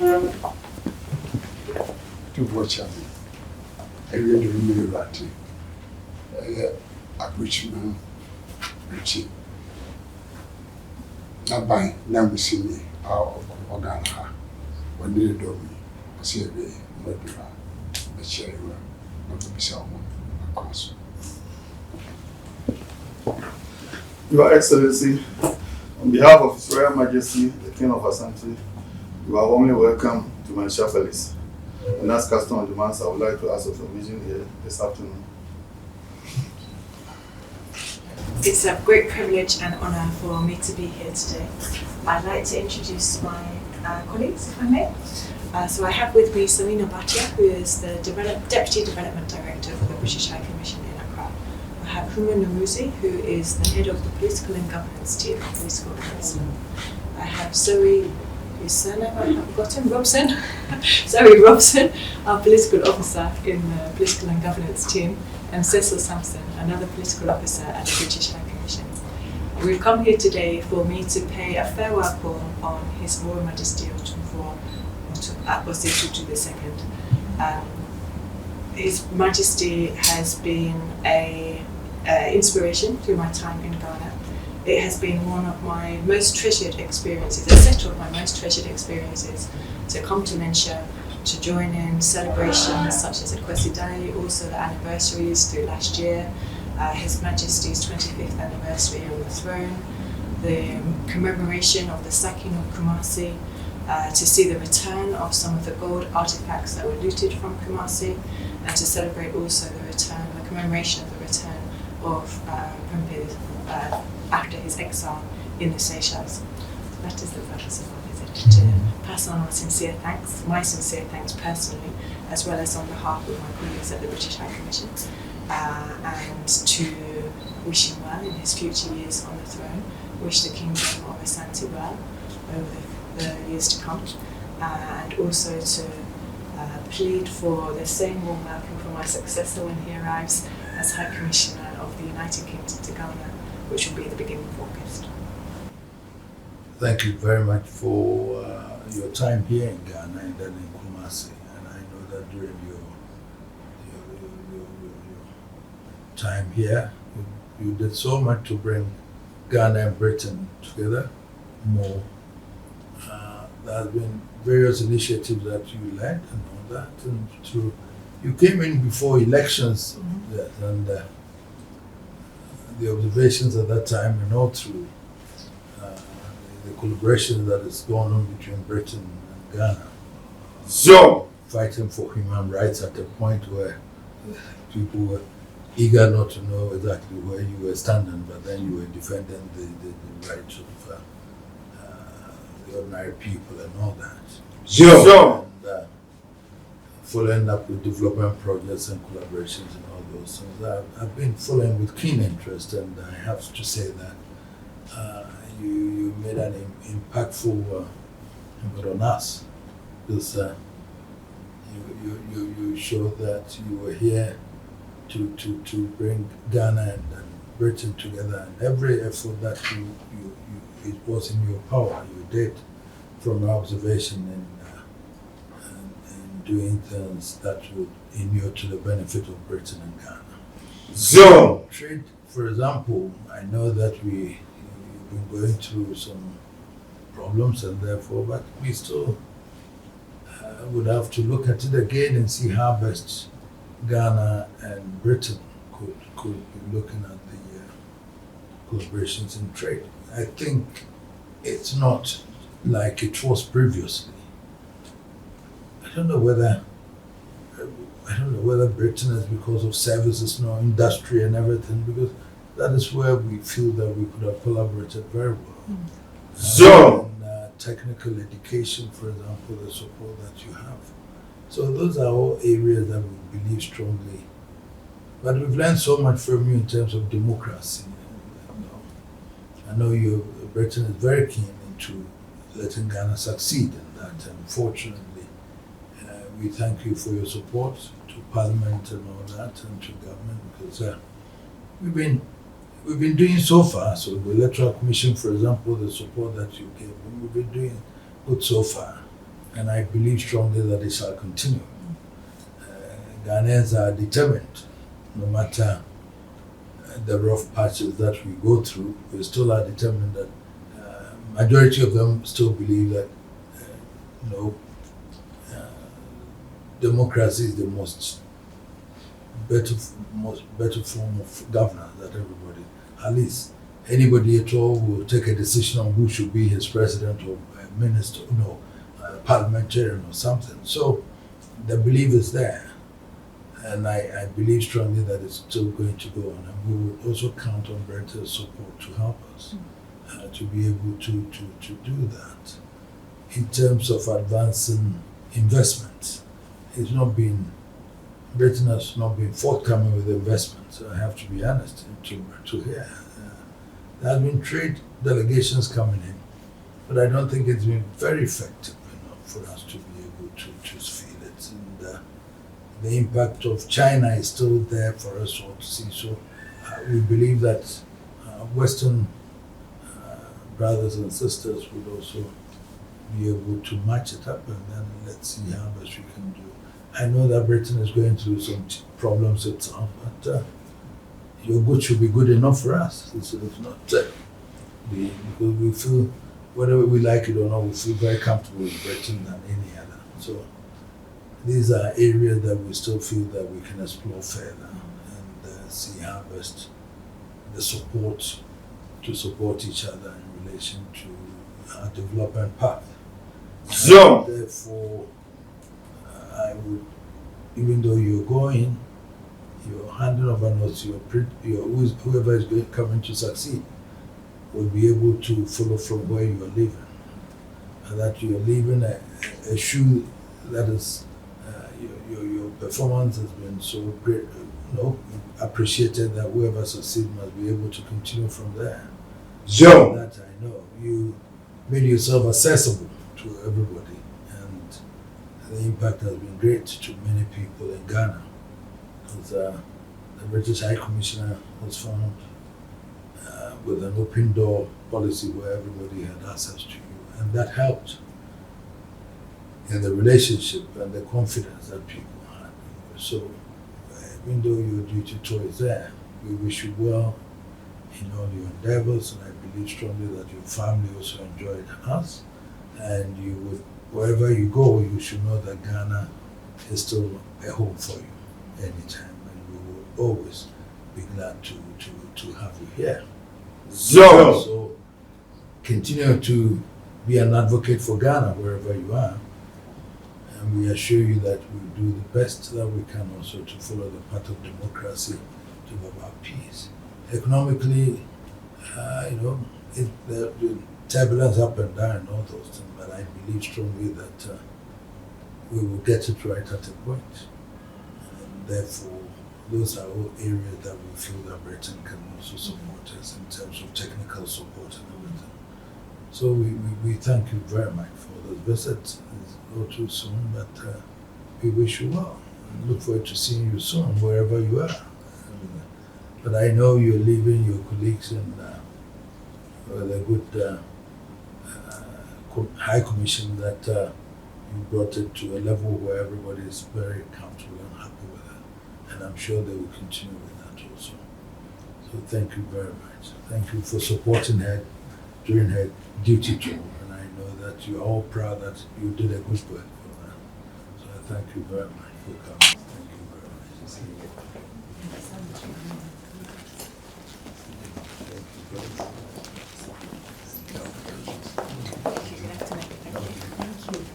To watch him. I really remember that. I preach now. Preaching. Not by now we see me out of Ghana. When they do me, I say, "What do I share you? Not to be someone." Your Excellency, on behalf of His Royal Majesty, the King of Asante, you are warmly welcome to Manhyia Palace. And as custom demands, I would like to ask of your mission here this afternoon. It's a great privilege and honor for me to be here today. I'd like to introduce my colleagues, if I may. So I have with me Selina Bhatia, who is the Deputy Development Director for the British High Commission in Accra. I have Huma Namuzi, who is the head of the Political and Governance team at Political Council. I have Zoe, whose surname I have forgotten, Robson. Zoe Robson, our Political Officer in the Political and Governance team, and Cecil Sampson, another Political Officer at the British High Commission. We've come here today for me to pay a farewell call on His Royal Majesty Otumfuo Tutu II. His Majesty has been an inspiration through my time in Ghana. It has been one of my most treasured experiences, a set of my most treasured experiences, to come to Manhyia, to join in celebrations such as the Kwesi Day, also the anniversaries through last year, His Majesty's 25th anniversary on the throne, the commemoration of the sacking of Kumasi, to see the return of some of the gold artifacts that were looted from Kumasi, and to celebrate also the commemoration of the return of Prempeh after his exile in the Seychelles. That is the purpose of our visit, to pass on my sincere thanks personally, as well as on behalf of my colleagues at the British High Commission, and to wish him well in his future years on the throne, wish the Kingdom of Asante well over the years to come, and also to plead for the same warm welcome for my successor when he arrives as High Commissioner of the United Kingdom to Ghana, which will be at the beginning of August. Thank you very much for your time here in Ghana and then in Kumasi. And I know that during your time here, you did so much to bring Ghana and Britain together more. There have been various initiatives that you led and all that, and you came in before elections, yes, and the observations at that time and all through the collaboration that has gone on between Britain and Ghana. So, fighting for human rights at a point where people were eager not to know exactly where you were standing, but then you were defending the rights of the ordinary people and all that. Sure. And following up with development projects and collaborations and all those things. I've been following with keen interest, and I have to say that you made an impactful input on us, because you showed that you were here to bring Ghana and Britain together, and every effort that it was in your power, you did, from observation and doing things that would inure to the benefit of Britain and Ghana. So, Trade, for example, I know that we've been going through some problems, and therefore, but we still would have to look at it again and see how best Ghana and Britain could be looking at the collaborations in trade. I think it's not like it was previously. I don't know whether Britain is because of services, no industry and everything, because that is where we feel that we could have collaborated very well. So, technical education, for example, the support that you have. So those are all areas that we believe strongly. But we've learned so much from you in terms of democracy. I know Britain is very keen into letting Ghana succeed in that, and fortunately, we thank you for your support to Parliament and all that, and to government, because we've been doing so far. So the Electoral Commission, for example, the support that you gave, we've been doing good so far. and I believe strongly that it shall continue. Ghanaians are determined, no matter the rough patches that we go through, we still are determined that majority of them still believe that democracy is the most better form of governance that everybody, at least anybody at all, will take a decision on who should be his president or minister, parliamentarian or something. So the belief is there, and I believe strongly that it's still going to go on, and we will also count on Britain's support to help us to be able to do that. In terms of advancing investment, Britain has not been forthcoming with investment, so I have to be honest to hear. There have been trade delegations coming in, but I don't think it's been very effective enough for us to be able to feel it. And the impact of China is still there for us all to see. So we believe that Western brothers and sisters would also be able to match it up, and then let's see how much we can do. I know that Britain is going through some problems itself, but your good should be good enough for us. It's not because we feel, whether we like it or not, we feel very comfortable with Britain than any other. So these are areas that we still feel that we can explore further and see how best the support to support each other in relation to our development path. So therefore, I would, even though you're going, you're handing over notes, whoever is coming to succeed will be able to follow from where you are leaving. And that you are leaving a shoe that is, your performance has been so great, appreciated, that whoever succeeds must be able to continue from there. So that I know. You made yourself accessible to everybody, and the impact has been great to many people in Ghana. Because the British High Commissioner was found with an open door policy where everybody had access to you, and that helped in the relationship and the confidence that people had. So even though your duty tour is there, we wish you well in all your endeavors, and I believe strongly that your family also enjoyed us, and you would, wherever you go, you should know that Ghana is still a home for you anytime, and we will always be glad to have you here. So continue to be an advocate for Ghana wherever you are, and we assure you that we'll do the best that we can also to follow the path of democracy to about peace. Economically, the turbulence up and down and all those things, but I believe strongly that we will get it right at a point. And therefore, those are all areas that we feel that Britain can also support us in terms of technical support and everything. So we thank you very much for this visit. It's not too soon, but we wish you well. And look forward to seeing you soon, wherever you are. But I know you're leaving your colleagues in with a good High Commission that you brought it to a level where everybody is very comfortable and happy with it. And I'm sure they will continue with that also. So thank you very much. Thank you for supporting her during her duty tour. And I know that you're all proud that you did a good work for her. So I thank you very much for coming. Thank you very much.